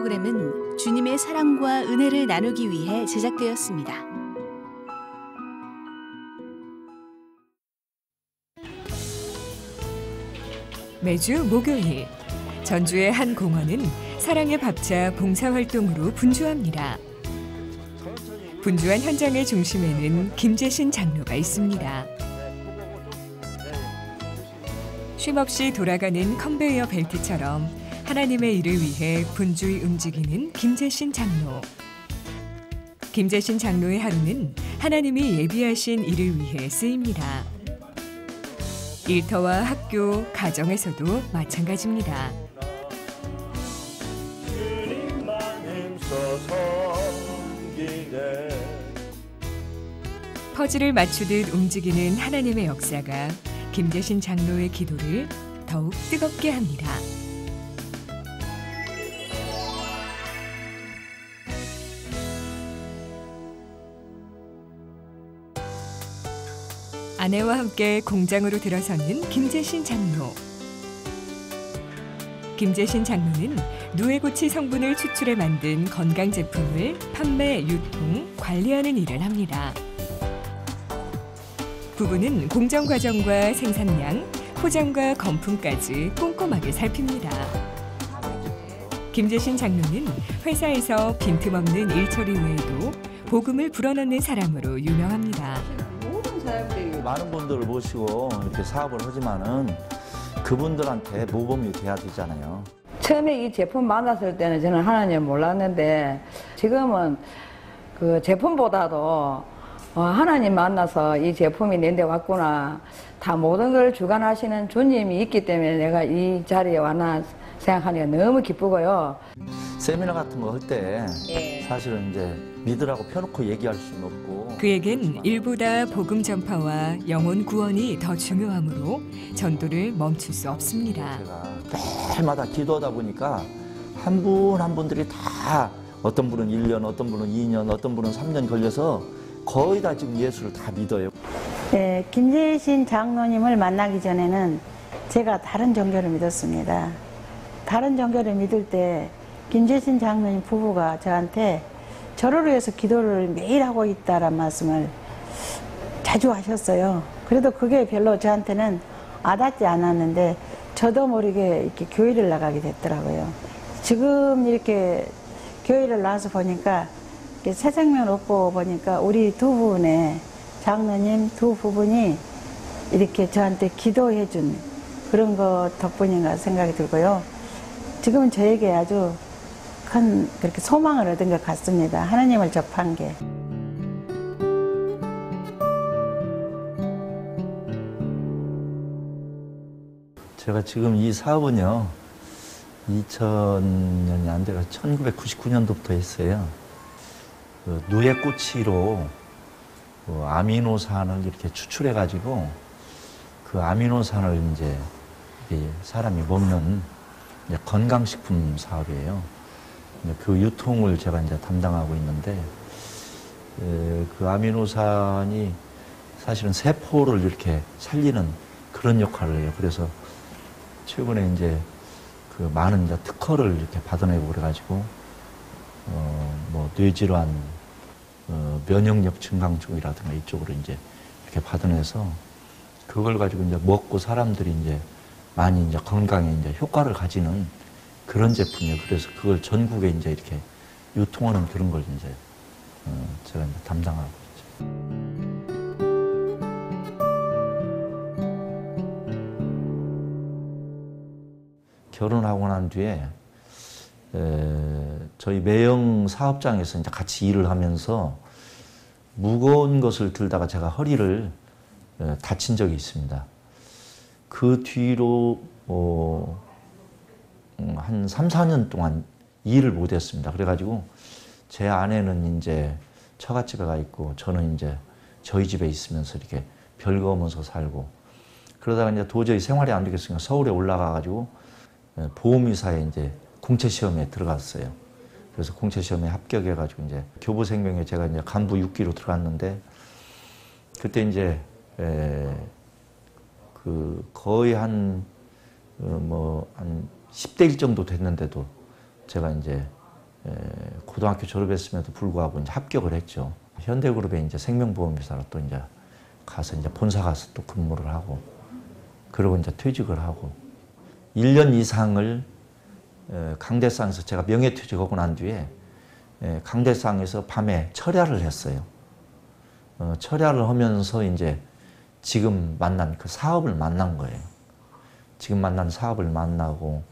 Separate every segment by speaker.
Speaker 1: 프로그램은 주님의 사랑과 은혜를 나누기 위해 제작되었습니다.
Speaker 2: 매주 목요일 전주의 한 공원은 사랑의 밥차 봉사활동으로 분주합니다. 분주한 현장의 중심에는 김재신 장로가 있습니다. 쉼없이 돌아가는 컨베이어 벨트처럼 하나님의 일을 위해 분주히 움직이는 김재신 장로. 김재신 장로의 하루는 하나님이 예비하신 일을 위해 쓰입니다. 일터와 학교, 가정에서도 마찬가지입니다. 퍼즐을 맞추듯 움직이는 하나님의 역사가 김재신 장로의 기도를 더욱 뜨겁게 합니다. 아내와 함께 공장으로 들어서는 김재신 장로. 김재신 장로는 누에고치 성분을 추출해 만든 건강 제품을 판매, 유통, 관리하는 일을 합니다. 부부는 공정 과정과 생산량, 포장과 건품까지 꼼꼼하게 살핍니다. 김재신 장로는 회사에서 빈틈없는 일 처리 외에도 복음을 불어넣는 사람으로 유명합니다.
Speaker 3: 많은 분들을 모시고 이렇게 사업을 하지만은 그분들한테 모범이 돼야 되잖아요.
Speaker 4: 처음에 이 제품 만났을 때는 저는 하나님을 몰랐는데 지금은 그 제품보다도 하나님 만나서 이 제품이 내데 왔구나. 다 모든 걸 주관하시는 주님이 있기 때문에 내가 이 자리에 왔나 생각하니까 너무 기쁘고요.
Speaker 3: 세미나 같은 거 할 때 사실은 이제 믿으라고 펴놓고 얘기할 수는 없고
Speaker 2: 그에겐 일보다 복음 전파와 영혼 구원이 더 중요하므로 전도를 멈출 수 없습니다.
Speaker 3: 제가 매일마다 기도하다 보니까 한 분 한 분들이 다 어떤 분은 1년, 어떤 분은 2년, 어떤 분은 3년 걸려서 거의 다 지금 예수를 다 믿어요.
Speaker 5: 네, 김재신 장로님을 만나기 전에는 제가 다른 종교를 믿었습니다. 다른 종교를 믿을 때 김재신 장로님 부부가 저한테 저를 위해서 기도를 매일 하고 있다는 말씀을 자주 하셨어요. 그래도 그게 별로 저한테는 와닿지 않았는데 저도 모르게 이렇게 교회를 나가게 됐더라고요. 지금 이렇게 교회를 나와서 보니까 새 생명 얻고 보니까 우리 두 분의 장로님 두 부분이 이렇게 저한테 기도해 준 그런 거 덕분인가 생각이 들고요. 지금은 저에게 아주 큰 그렇게 소망을 얻은 것 같습니다. 하나님을 접한 게.
Speaker 3: 제가 지금 이 사업은요 2000년이 안 돼가 1999년도부터 했어요. 그 누에꼬치로 그 아미노산을 이렇게 추출해 가지고 그 아미노산을 이제 사람이 먹는 이제 건강식품 사업이에요. 그 유통을 제가 이제 담당하고 있는데 그 아미노산이 사실은 세포를 이렇게 살리는 그런 역할을 해요. 그래서 최근에 이제 그 많은 이제 특허를 이렇게 받아내고 그래가지고 뭐 뇌질환, 면역력 증강 쪽이라든가 이쪽으로 이제 이렇게 받아내서 그걸 가지고 이제 먹고 사람들이 이제 많이 이제 건강에 이제 효과를 가지는 그런 제품이에요. 그래서 그걸 전국에 이제 이렇게 유통하는 그런 걸 이제 제가 이제 담당하고 있죠. 결혼하고 난 뒤에 저희 매형 사업장에서 이제 같이 일을 하면서 무거운 것을 들다가 제가 허리를 다친 적이 있습니다. 그 뒤로 한 3, 4년 동안 일을 못 했습니다. 그래가지고 제 아내는 이제 처갓집에 가 있고 저는 이제 저희 집에 있으면서 이렇게 별거하면서 살고 그러다가 이제 도저히 생활이 안 되겠으니까 서울에 올라가가지고 보험회사에 이제 공채시험에 들어갔어요. 그래서 공채시험에 합격해가지고 이제 교보생명에 제가 이제 간부 6기로 들어갔는데 그때 이제 그 거의 한 10대 1 정도 됐는데도 제가 이제 고등학교 졸업했음에도 불구하고 이제 합격을 했죠. 현대그룹에 이제 생명보험회사로 또 이제 가서 이제 본사 가서 또 근무를 하고, 그리고 이제 퇴직을 하고 1년 이상을 강대상에서 제가 명예퇴직하고 난 뒤에 강대상에서 밤에 철야를 했어요. 철야를 하면서 이제 지금 만난 그 사업을 만난 거예요. 지금 만난 사업을 만나고,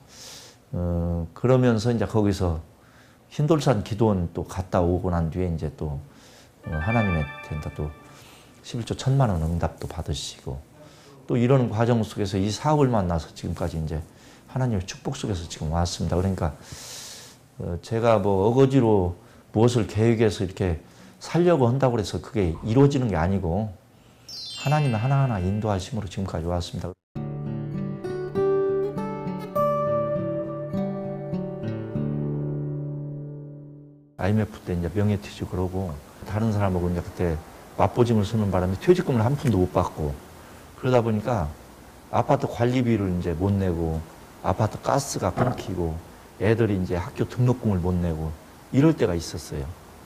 Speaker 3: 그러면서 이제 거기서 흰돌산 기도원 또 갔다 오고 난 뒤에 이제 또 하나님의 또 11조 1,000만 원 응답도 받으시고, 또 이런 과정 속에서 이 사업을 만나서 지금까지 이제 하나님의 축복 속에서 지금 왔습니다. 그러니까 제가 뭐 어거지로 무엇을 계획해서 이렇게 살려고 한다고 해서 그게 이루어지는 게 아니고 하나님의 하나하나 인도하심으로 지금까지 왔습니다. IMF 때 이제 명예퇴직을 하고 다른 사람하고 이제 그때 맞보짐을 쓰는 바람에 퇴직금을 한 푼도 못 받고, 그러다 보니까 아파트 관리비를 이제 못 내고 아파트 가스가 끊기고 애들이 이제 학교 등록금을 못 내고 이럴 때가 있었어요.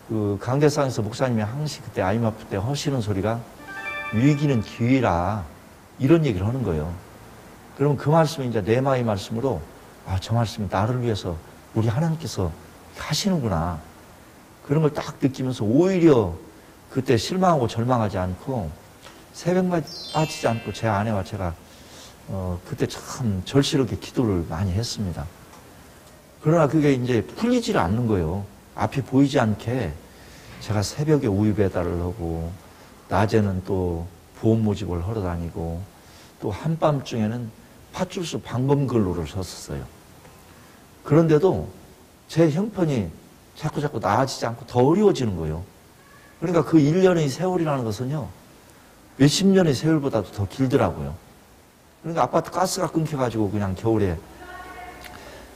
Speaker 3: 그 강대상에서 목사님이 항상 그때 IMF 때 하시는 소리가 위기는 기회라, 이런 얘기를 하는 거예요. 그러면 그 말씀이 이제 내 마음의 말씀으로, 아, 저 말씀이 나를 위해서 우리 하나님께서 하시는구나, 그런 걸 딱 느끼면서 오히려 그때 실망하고 절망하지 않고 새벽만 빠지지 않고 제 아내와 제가 그때 참 절실하게 기도를 많이 했습니다. 그러나 그게 이제 풀리지를 않는 거예요. 앞이 보이지 않게 제가 새벽에 우유 배달을 하고 낮에는 또 보험 모집을 하러 다니고 또 한밤중에는 파출소 방범근로를 섰었어요. 그런데도 제 형편이 자꾸 나아지지 않고 더 어려워지는 거예요. 그러니까 그 1년의 세월이라는 것은요, 몇십 년의 세월보다도 더 길더라고요. 그러니까 아파트 가스가 끊겨가지고 그냥 겨울에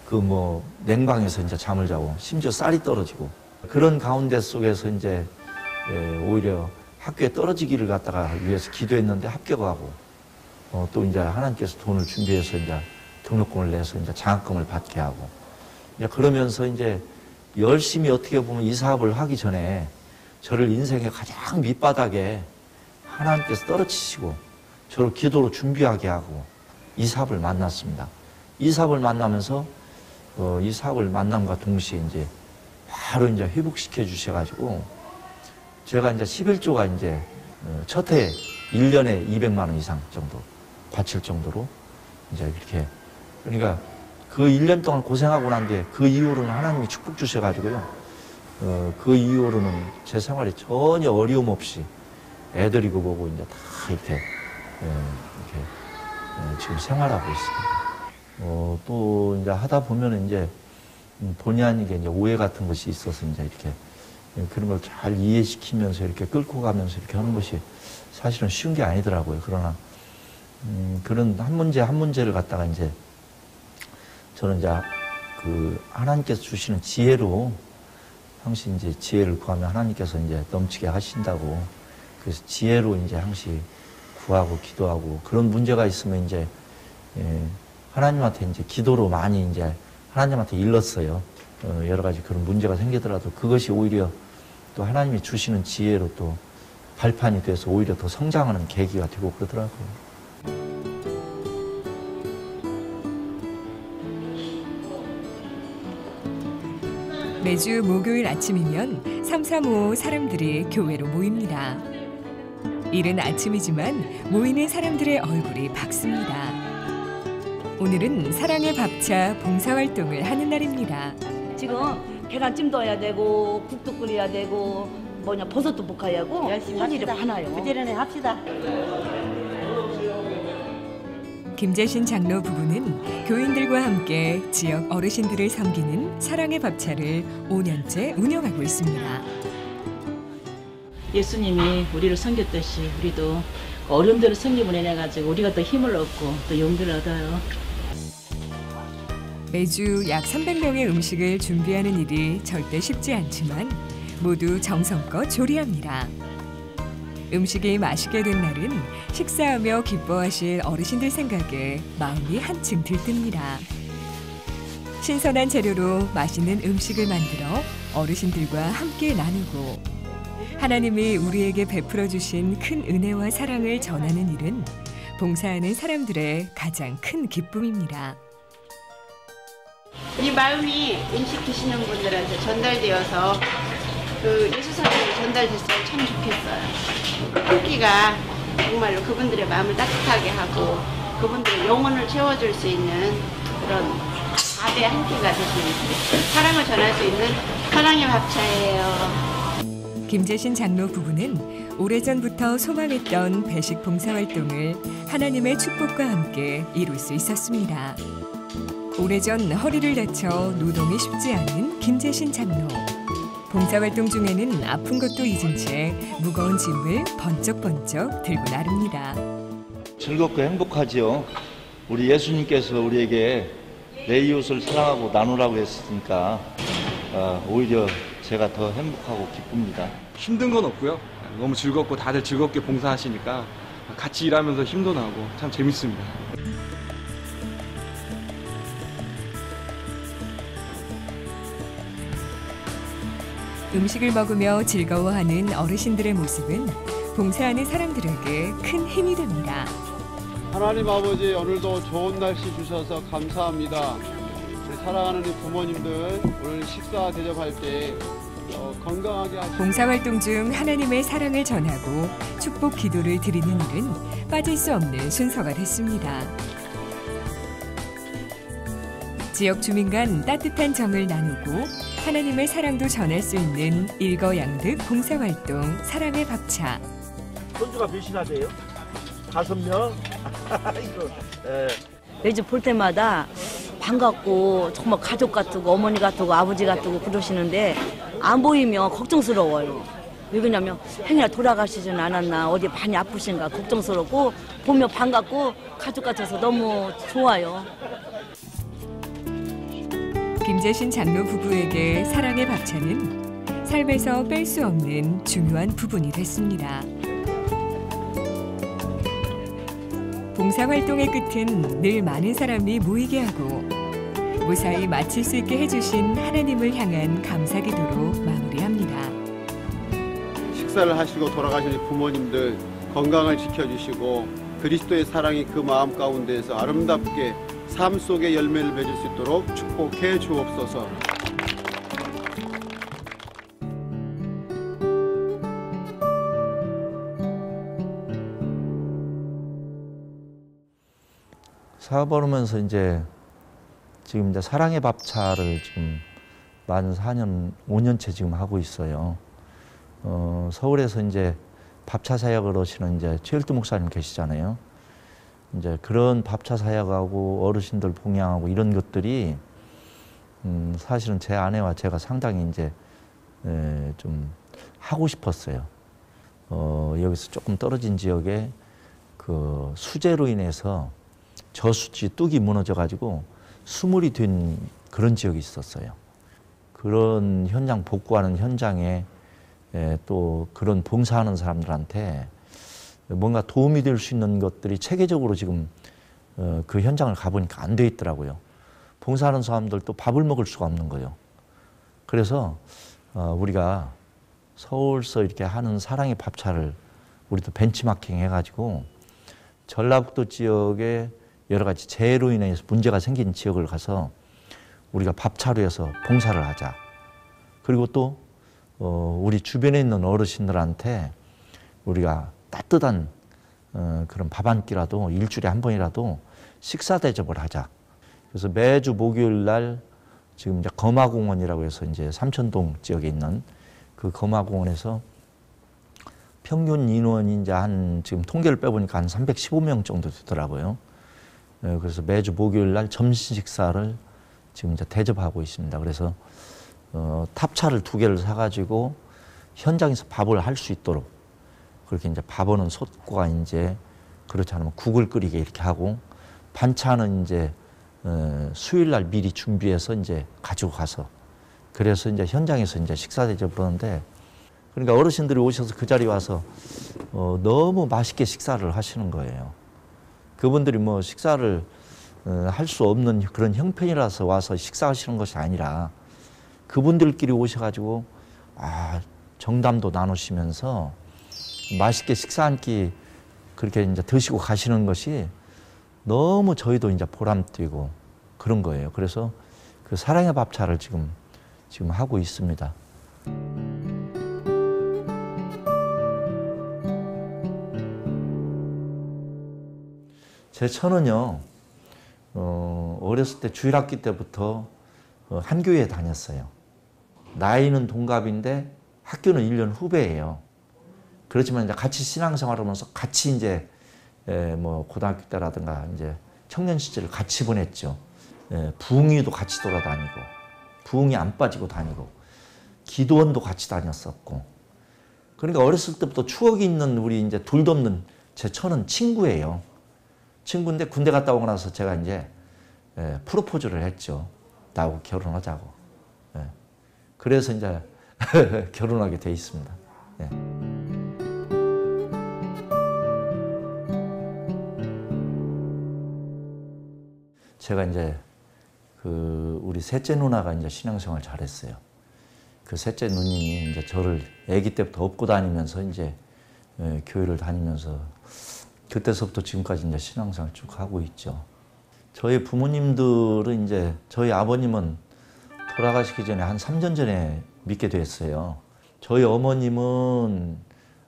Speaker 3: 그 뭐 냉방에서 이제 잠을 자고 심지어 쌀이 떨어지고 그런 가운데 속에서 이제 오히려 학교에 떨어지기를 갖다가 위해서 기도했는데 합격하고 또 이제 하나님께서 돈을 준비해서 이제 등록금을 내서 이제 장학금을 받게 하고 이제 그러면서 이제 열심히 어떻게 보면 이 사업을 하기 전에 저를 인생의 가장 밑바닥에 하나님께서 떨어지시고 저를 기도로 준비하게 하고 이 사업을 만났습니다. 이 사업을 만나면서 이 사업을 만남과 동시에 이제 바로 이제 회복시켜 주셔가지고 제가 이제 11조가 이제 첫 해에 1년에 200만 원 이상 정도 바칠 정도로 이제 이렇게, 그러니까 그 1년 동안 고생하고 난 뒤에 그 이후로는 하나님이 축복 주셔가지고요. 그 이후로는 제 생활에 전혀 어려움 없이 애들이고 보고 이제 다 이렇게 지금 생활하고 있습니다. 또 이제 하다 보면은 이제 본의 아니게 이제 오해 같은 것이 있어서 이제 이렇게 그런 걸 잘 이해시키면서 이렇게 끌고 가면서 이렇게 하는 것이 사실은 쉬운 게 아니더라고요. 그러나 그런 한 문제 한 문제를 갖다가 이제 저는 이제 그 하나님께서 주시는 지혜로 항상 이제 지혜를 구하면 하나님께서 이제 넘치게 하신다고, 그래서 지혜로 이제 항상 구하고 기도하고 그런 문제가 있으면 이제 하나님한테 이제 기도로 많이 이제 하나님한테 일렀어요. 여러 가지 그런 문제가 생기더라도 그것이 오히려 또 하나님이 주시는 지혜로 또 발판이 돼서 오히려 더 성장하는 계기가 되고 그러더라고요.
Speaker 2: 매주 목요일 아침이면 335 사람들이 교회로 모입니다. 이른 아침이지만 모이는 사람들의 얼굴이 밝습니다. 오늘은 사랑의 밥차 봉사활동을 하는 날입니다.
Speaker 6: 지금 계란찜도 해야 되고 국도 끓여야 되고 버섯도 볶아야 하고
Speaker 5: 열심히
Speaker 6: 할 일이
Speaker 5: 합시다.
Speaker 6: 많아요.
Speaker 5: 부지런히 합시다.
Speaker 2: 김재신 장로 부부는 교인들과 함께 지역 어르신들을 섬기는 사랑의 밥차를 5년째 운영하고 있습니다.
Speaker 7: 예수님이 우리를 섬겼듯이 우리도 어려움들을 섬김을 해내가지고 우리가 더 힘을 얻고 또 용기를 얻어요.
Speaker 2: 매주 약 300명의 음식을 준비하는 일이 절대 쉽지 않지만 모두 정성껏 조리합니다. 음식이 맛있게 된 날은 식사하며 기뻐하실 어르신들 생각에 마음이 한층 들뜹니다. 신선한 재료로 맛있는 음식을 만들어 어르신들과 함께 나누고 하나님이 우리에게 베풀어 주신 큰 은혜와 사랑을 전하는 일은 봉사하는 사람들의 가장 큰 기쁨입니다.
Speaker 8: 이 마음이 음식 드시는 분들한테 전달되어서 그 예수 사랑이 전달됐으면 참 좋겠어요. 한 끼가 정말로 그분들의 마음을 따뜻하게 하고 그분들의 영혼을 채워줄 수 있는 그런 밥의 한 끼가 됐으면 좋겠어요. 사랑을 전할 수 있는 사랑의 밥차예요.
Speaker 2: 김재신 장로 부부는 오래전부터 소망했던 배식 봉사 활동을 하나님의 축복과 함께 이룰 수 있었습니다. 오래전 허리를 다쳐 노동이 쉽지 않은 김재신 장로. 봉사활동 중에는 아픈 것도 잊은 채 무거운 짐을 번쩍번쩍 들고 나릅니다.
Speaker 3: 즐겁고 행복하지요. 우리 예수님께서 우리에게 내 이웃을 사랑하고 나누라고 했으니까 오히려 제가 더 행복하고 기쁩니다.
Speaker 9: 힘든 건 없고요. 너무 즐겁고 다들 즐겁게 봉사하시니까 같이 일하면서 힘도 나고 참 재밌습니다.
Speaker 2: 음식을 먹으며 즐거워하는 어르신들의 모습은 봉사하는 사람들에게 큰 힘이 됩니다.
Speaker 10: 하나님 아버지, 오늘도 좋은 날씨 주셔서 감사합니다. 우리 사랑하는 부모님들 오늘 식사 대접할 때 건강하게 하시고
Speaker 2: 봉사활동 중 하나님의 사랑을 전하고 축복 기도를 드리는 일은 빠질 수 없는 순서가 됐습니다. 지역 주민 간 따뜻한 정을 나누고 하나님의 사랑도 전할 수 있는 일거양득 봉사활동 사랑의 밥차.
Speaker 3: 손주가 몇이나돼요? 5명?
Speaker 6: 매주 볼 때마다 반갑고 정말 가족 같고 어머니 같고 아버지 같고 그러시는데 안 보이면 걱정스러워요. 왜 그러냐면 행여 돌아가시진 않았나 어디 많이 아프신가 걱정스럽고 보면 반갑고 가족 같아서 너무 좋아요.
Speaker 2: 김재신 장로 부부에게 사랑의 밥차는 삶에서 뺄 수 없는 중요한 부분이 됐습니다. 봉사활동의 끝은 늘 많은 사람이 모이게 하고 무사히 마칠 수 있게 해주신 하나님을 향한 감사 기도로 마무리합니다.
Speaker 10: 식사를 하시고 돌아가시는 부모님들 건강을 지켜주시고 그리스도의 사랑이 그 마음 가운데에서 아름답게 삶 속에 열매를 맺을 수 있도록 축복해 주옵소서.
Speaker 3: 사업하면서 지금 사랑의 밥차를 지금 만 4년, 5년째 지금 하고 있어요. 서울에서 밥차 사역을 하시는 최일두 목사님 계시잖아요. 그런 밥차 사역하고 어르신들 봉양하고 이런 것들이 사실은 제 아내와 제가 상당히 좀 하고 싶었어요. 여기서 조금 떨어진 지역에 그 수재로 인해서 저수지 뚝이 무너져가지고 수물이 된 그런 지역이 있었어요. 그런 현장 복구하는 현장에 또 그런 봉사하는 사람들한테 뭔가 도움이 될 수 있는 것들이 체계적으로 지금 그 현장을 가보니까 안 돼 있더라고요. 봉사하는 사람들도 밥을 먹을 수가 없는 거예요. 그래서 우리가 서울서 이렇게 하는 사랑의 밥차를 우리도 벤치마킹 해가지고 전라북도 지역에 여러 가지 재해로 인해서 문제가 생긴 지역을 가서 우리가 밥차로 해서 봉사를 하자. 그리고 또 우리 주변에 있는 어르신들한테 우리가 따뜻한 그런 밥 한 끼라도 일주일에 한 번이라도 식사 대접을 하자. 그래서 매주 목요일 날 지금 거마공원이라고 해서 삼천동 지역에 있는 그 거마공원에서 평균 인원이 지금 통계를 빼보니까 한 315명 정도 되더라고요. 그래서 매주 목요일 날 점심 식사를 지금 대접하고 있습니다. 그래서 탑차를 2개를 사가지고 현장에서 밥을 할 수 있도록 그렇게 밥은 솥과 그렇지 않으면 국을 끓이게 이렇게 하고 반찬은 수요일 날 미리 준비해서 가지고 가서 그래서 현장에서 식사 대접을 하는데 그러니까 어르신들이 오셔서 그 자리에 와서 너무 맛있게 식사를 하시는 거예요. 그분들이 식사를 할 수 없는 그런 형편이라서 와서 식사하시는 것이 아니라 그분들끼리 오셔가지고 정담도 나누시면서 맛있게 식사 한 끼 그렇게 이제 드시고 가시는 것이 너무 저희도 이제 보람되고 그런 거예요. 그래서 그 사랑의 밥차를 지금 하고 있습니다. 제 처는요, 어렸을 때 주일학기 때부터 한 교회에 다녔어요. 나이는 동갑인데 학교는 1년 후배예요. 그렇지만 이제 같이 신앙생활하면서 같이 이제 뭐 고등학교 때라든가 이제 청년 시절을 같이 보냈죠. 부흥회도 같이 돌아다니고, 부흥회 안 빠지고 다니고, 기도원도 같이 다녔었고. 그러니까 어렸을 때부터 추억이 있는 우리 이제 둘도 없는 제 처는 친구예요. 친구인데 군대 갔다 오고 나서 제가 이제 프로포즈를 했죠. 나하고 결혼하자고. 그래서 이제 결혼하게 돼 있습니다. 제가 이제 우리 셋째 누나가 이제 신앙생활 잘했어요. 그 셋째 누님이 이제 저를 아기 때부터 업고 다니면서 이제 교회를 다니면서 그때서부터 지금까지 이제 신앙생활 쭉 하고 있죠. 저희 부모님들은 이제 저희 아버님은 돌아가시기 전에 한 3년 전에 믿게 됐어요. 저희 어머님은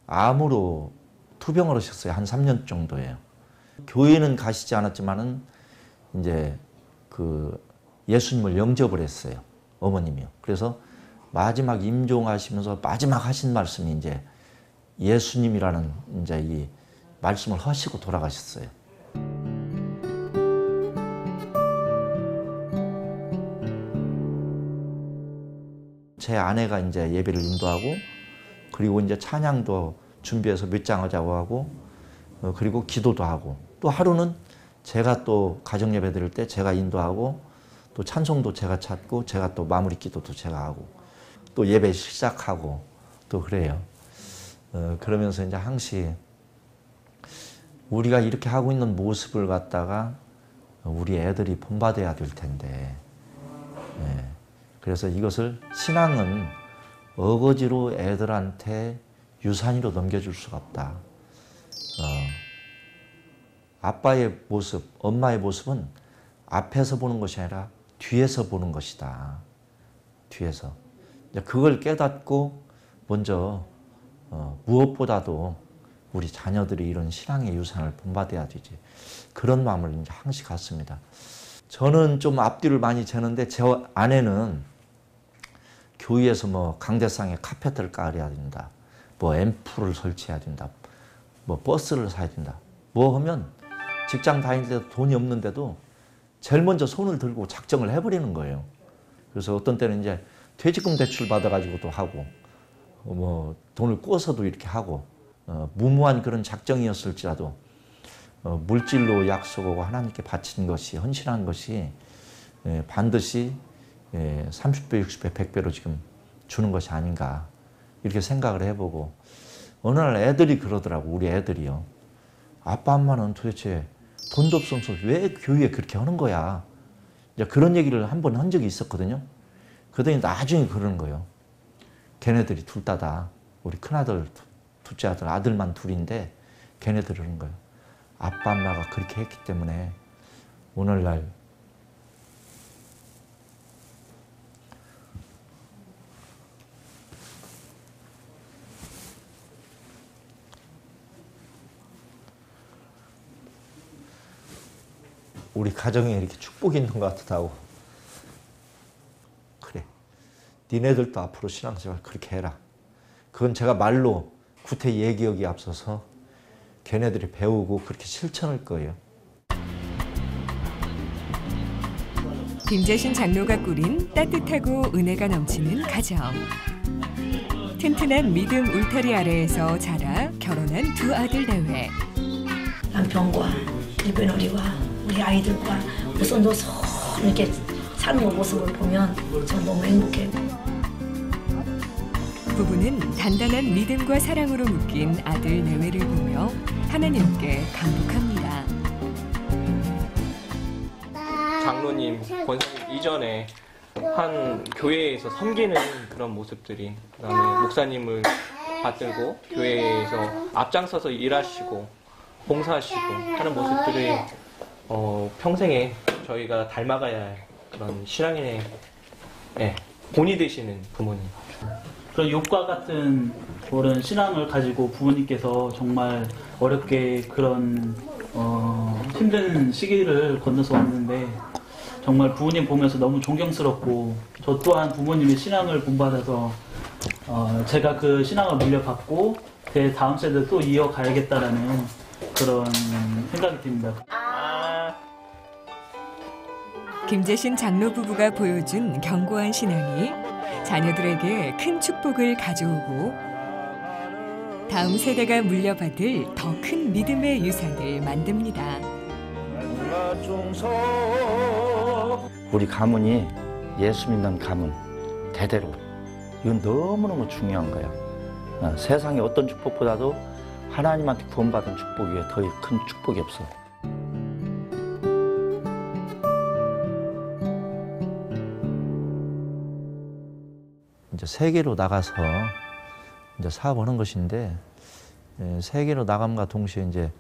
Speaker 3: 암으로 투병을 하셨어요. 한 3년 정도예요. 교회는 가시지 않았지만은 이제 그 예수님을 영접을 했어요. 어머님이요. 그래서 마지막 임종하시면서 마지막 하신 말씀이 이제 예수님이라는 이제 이 말씀을 하시고 돌아가셨어요. 제 아내가 이제 예배를 인도하고, 그리고 이제 찬양도 준비해서 몇 장 하자고 하고, 그리고 기도도 하고, 또 하루는 제가 또 가정 예배 드릴 때 제가 인도하고, 또 찬송도 제가 찾고, 제가 또 마무리 기도도 제가 하고, 또 예배 시작하고, 또 그래요. 그러면서 이제 항시 우리가 이렇게 하고 있는 모습을 갖다가 우리 애들이 본받아야 될 텐데, 그래서 이것을 신앙은 어거지로 애들한테 유산으로 넘겨줄 수가 없다. 아빠의 모습, 엄마의 모습은 앞에서 보는 것이 아니라 뒤에서 보는 것이다. 뒤에서. 그걸 깨닫고 먼저 무엇보다도 우리 자녀들이 이런 신앙의 유산을 본받아야 되지. 그런 마음을 이제 항시 갖습니다. 저는 좀 앞뒤를 많이 재는데 제 아내는 교회에서 뭐 강대상에 카페트를 깔아야 된다. 뭐 앰프를 설치해야 된다. 뭐 버스를 사야 된다. 뭐 하면 직장 다닐 때도 돈이 없는데도 제일 먼저 손을 들고 작정을 해버리는 거예요. 그래서 어떤 때는 이제 퇴직금 대출 받아가지고도 하고, 뭐 돈을 꾸어서도 이렇게 하고, 무모한 그런 작정이었을지라도 물질로 약속하고 하나님께 바친 것이, 헌신한 것이 반드시 30배, 60배, 100배로 지금 주는 것이 아닌가 이렇게 생각을 해보고, 어느 날 애들이 그러더라고. 우리 애들이요. 아빠 엄마는 도대체 돈도 없어서 왜 교회에 그렇게 하는 거야. 이제 그런 얘기를 한 번 한 적이 있었거든요. 그러더니 나중에 그러는 거예요. 걔네들이 둘 다다. 우리 큰아들, 둘째 아들, 아들만 둘인데 걔네들이 그러는 거예요. 아빠 엄마가 그렇게 했기 때문에 오늘날 우리 가정에 이렇게 축복이 있는 것 같다고. 그래, 니네들도 앞으로 신앙생활 그렇게 해라. 그건 제가 말로 구태 얘기하기 앞서서 걔네들이 배우고 그렇게 실천할 거예요.
Speaker 2: 김재신 장로가 꾸린 따뜻하고 은혜가 넘치는 가정. 튼튼한 믿음 울타리 아래에서 자라 결혼한 두 아들 내외.
Speaker 11: 남편과 일베놀이와 우리 아이들과 우선도 이렇게 사는 모습을 보면 전 너무 행복해요.
Speaker 2: 부부는 단단한 믿음과 사랑으로 묶인 아들 내외를 보며 하나님께 감복합니다.
Speaker 12: 장로님, 권사님 이전에 한 교회에서 섬기는 그런 모습들이, 그다음에 목사님을 받들고 교회에서 앞장서서 일하시고 봉사하시고 하는 모습들이 평생에 저희가 닮아가야 할 그런 신앙인의 본이 되시는 부모님.
Speaker 13: 그런 욕과 같은 그런 신앙을 가지고 부모님께서 정말 어렵게 그런 힘든 시기를 건너서 왔는데 정말 부모님 보면서 너무 존경스럽고 저 또한 부모님의 신앙을 본받아서 제가 그 신앙을 물려받고 제 다음 세대 또 이어가야겠다라는 그런 생각이 듭니다.
Speaker 2: 김재신 장로 부부가 보여준 견고한 신앙이 자녀들에게 큰 축복을 가져오고 다음 세대가 물려받을 더 큰 믿음의 유산을 만듭니다.
Speaker 3: 우리 가문이 예수 믿는 가문 대대로, 이건 너무너무 중요한 거야. 세상의 어떤 축복보다도 하나님한테 구원받은 축복 위에 더 큰 축복이 없어. 이제 세계로 나가서 이제 사업하는 것인데, 세계로 나감과 동시에 이제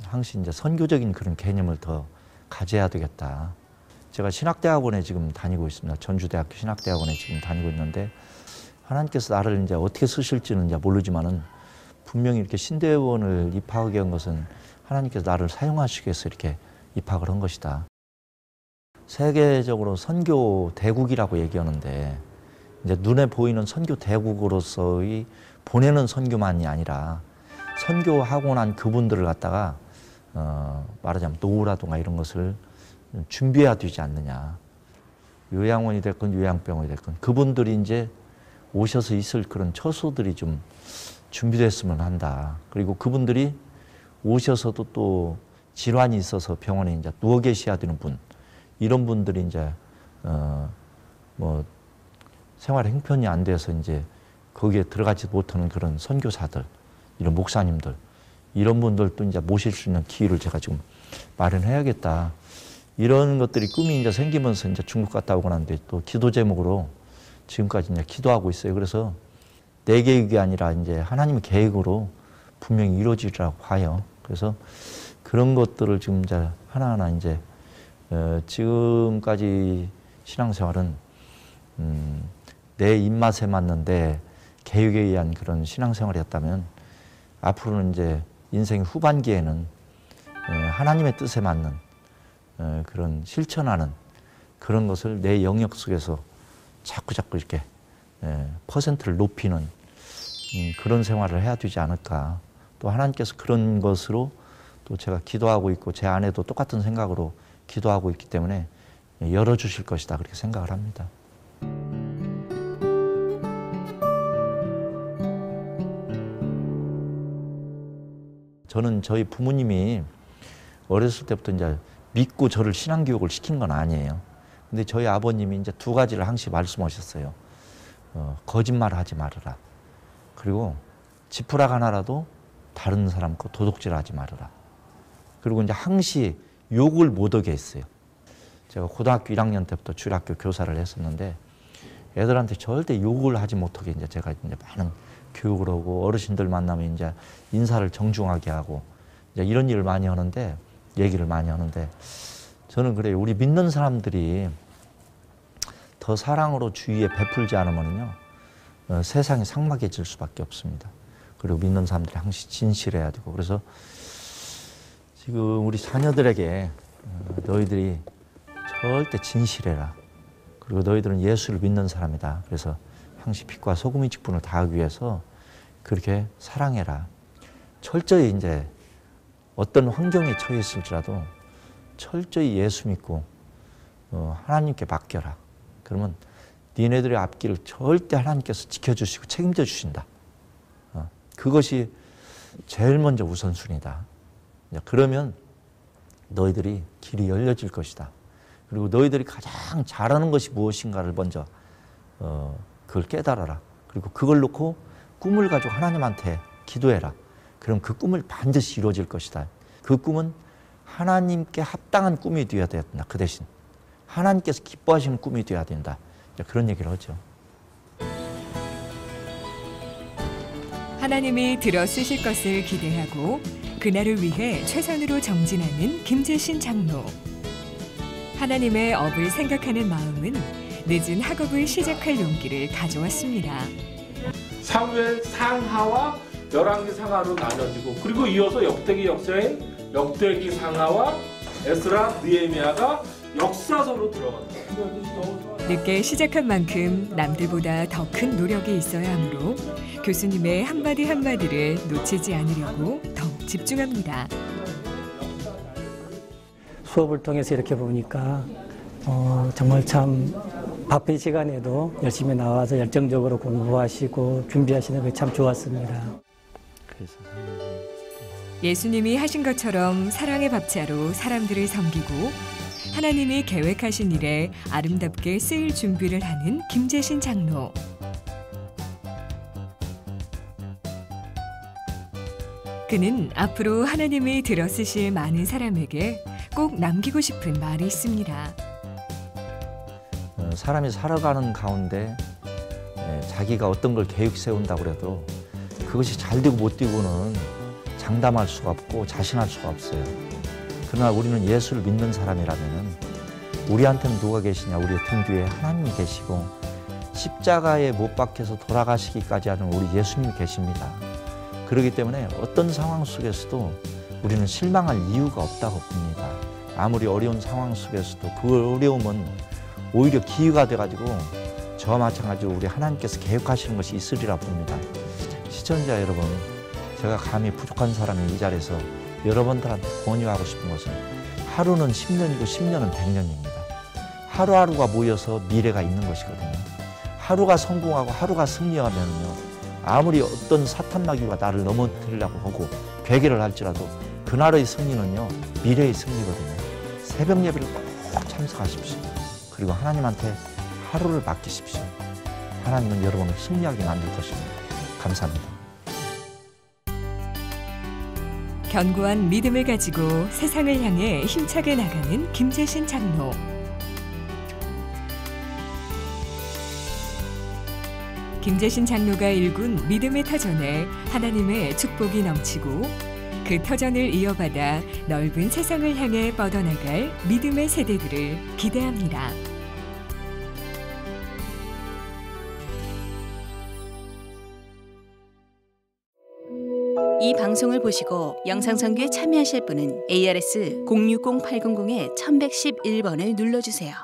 Speaker 3: 항시 이제 선교적인 그런 개념을 더 가져야 되겠다. 제가 신학대학원에 지금 다니고 있습니다. 전주대학교 신학대학원에 지금 다니고 있는데, 하나님께서 나를 이제 어떻게 쓰실지는 이제 모르지만은 분명히 이렇게 신대원을 입학하게 한 것은 하나님께서 나를 사용하시기 위해서 이렇게 입학을 한 것이다. 세계적으로 선교 대국이라고 얘기하는데, 이제 눈에 보이는 선교 대국으로서의 보내는 선교만이 아니라 선교하고 난 그분들을 갖다가 말하자면 노후라든가 이런 것을 준비해야 되지 않느냐. 요양원이 됐건 요양병원이 됐건 그분들이 이제 오셔서 있을 그런 처소들이 좀 준비됐으면 한다. 그리고 그분들이 오셔서도 또 질환이 있어서 병원에 이제 누워 계셔야 되는 분, 이런 분들이 이제 뭐 생활 형편이 안 돼서 이제 거기에 들어가지 못하는 그런 선교사들, 이런 목사님들, 이런 분들도 이제 모실 수 있는 기회를 제가 지금 마련해야겠다. 이런 것들이 꿈이 이제 생기면서 이제 중국 갔다 오고 난데 또 기도 제목으로 지금까지 이제 기도하고 있어요. 그래서 내 계획이 아니라 이제 하나님의 계획으로 분명히 이루어지리라고 봐요. 그래서 그런 것들을 지금 이제 하나하나 이제 지금까지 신앙생활은 내 입맛에 맞는데 계획에 의한 그런 신앙생활이었다면 앞으로는 이제 인생 후반기에는 하나님의 뜻에 맞는 그런 실천하는 그런 것을 내 영역 속에서 자꾸 이렇게 퍼센트를 높이는 그런 생활을 해야 되지 않을까. 또 하나님께서 그런 것으로 또 제가 기도하고 있고 제 아내도 똑같은 생각으로 기도하고 있기 때문에 열어주실 것이다 그렇게 생각을 합니다. 저는 저희 부모님이 어렸을 때부터 이제 믿고 저를 신앙교육을 시킨 건 아니에요. 근데 저희 아버님이 이제 두 가지를 항시 말씀하셨어요. 거짓말 하지 말아라. 그리고 지푸라기 하나라도 다른 사람 거 도둑질 하지 말아라. 그리고 이제 항시 욕을 못 하게 했어요. 제가 고등학교 1학년 때부터 주일학교 교사를 했었는데 애들한테 절대 욕을 하지 못하게 이제 제가 이제 많은 교육을 하고 어르신들 만나면 이제 인사를 정중하게 하고 이제 이런 일을 많이 하는데 얘기를 많이 하는데 저는 그래요. 우리 믿는 사람들이 더 사랑으로 주위에 베풀지 않으면요 세상이 삭막해질 수밖에 없습니다. 그리고 믿는 사람들이 항상 진실해야 되고 그래서 지금 우리 자녀들에게 너희들이 절대 진실해라. 그리고 너희들은 예수를 믿는 사람이다. 그래서 항시 빛과 소금의 직분을 다하기 위해서 그렇게 사랑해라. 철저히 이제 어떤 환경에 처해 있을지라도 철저히 예수 믿고 하나님께 맡겨라. 그러면 니네들의 앞길을 절대 하나님께서 지켜주시고 책임져 주신다. 그것이 제일 먼저 우선순위다. 그러면 너희들이 길이 열려질 것이다. 그리고 너희들이 가장 잘하는 것이 무엇인가를 먼저 그걸 깨달아라. 그리고 그걸 놓고 꿈을 가지고 하나님한테 기도해라. 그럼 그 꿈을 반드시 이루어질 것이다. 그 꿈은 하나님께 합당한 꿈이 되어야 된다. 그 대신 하나님께서 기뻐하시는 꿈이 되어야 된다. 그런 얘기를 하죠.
Speaker 2: 하나님이 들어 쓰실 것을 기대하고 그날을 위해 최선으로 정진하는 김재신 장로. 하나님의 업을 생각하는 마음은 늦은 학업을 시작할 용기를 가져왔습니다.
Speaker 14: 사무엘 상하와 열왕기 상하로 나눠지고, 그리고 이어서 역대기 역사인 역대기 상하와 에스라 느헤미야가 역사서로 들어간다.
Speaker 2: 늦게 시작한 만큼 남들보다 더 큰 노력이 있어야 하므로 교수님의 한마디 한마디를 놓치지 않으려고 더욱 집중합니다.
Speaker 15: 수업을 통해서 이렇게 보니까 정말 참 바쁜 시간에도 열심히 나와서 열정적으로 공부하시고 준비하시는 게 참 좋았습니다.
Speaker 2: 예수님이 하신 것처럼 사랑의 밥차로 사람들을 섬기고 하나님이 계획하신 일에 아름답게 쓰일 준비를 하는 김재신 장로. 그는 앞으로 하나님이 들어 쓰실 많은 사람에게 꼭 남기고 싶은 말이 있습니다.
Speaker 3: 사람이 살아가는 가운데 자기가 어떤 걸 계획 세운다고 해도 그것이 잘 되고 못 되고는 장담할 수가 없고 자신할 수가 없어요. 그러나 우리는 예수를 믿는 사람이라면 우리한테는 누가 계시냐? 우리의 등 뒤에 하나님이 계시고 십자가에 못 박혀서 돌아가시기까지 하는 우리 예수님이 계십니다. 그렇기 때문에 어떤 상황 속에서도 우리는 실망할 이유가 없다고 봅니다. 아무리 어려운 상황 속에서도 그 어려움은 오히려 기회가 돼가지고 저와 마찬가지로 우리 하나님께서 계획하시는 것이 있으리라 봅니다. 시청자 여러분, 제가 감히 부족한 사람이 이 자리에서 여러분들한테 권유하고 싶은 것은 하루는 10년이고 10년은 100년입니다. 하루하루가 모여서 미래가 있는 것이거든요. 하루가 성공하고 하루가 승리하면요, 아무리 어떤 사탄마귀가 나를 넘어뜨리려고 하고 괴계를 할지라도 그날의 승리는요, 미래의 승리거든요. 새벽 예배를 꼭 참석하십시오. 그리고 하나님한테 하루를 맡기십시오. 하나님은 여러분을 승리하게 만들 것입니다. 감사합니다.
Speaker 2: 견고한 믿음을 가지고 세상을 향해 힘차게 나가는 김재신 장로. 김재신 장로가 일군 믿음의 터전에 하나님의 축복이 넘치고 그 터전을 이어받아 넓은 세상을 향해 뻗어나갈 믿음의 세대들을 기대합니다.
Speaker 1: 이 방송을 보시고 영상선교에 참여하실 분은 ARS 060-800-1111번을 눌러주세요.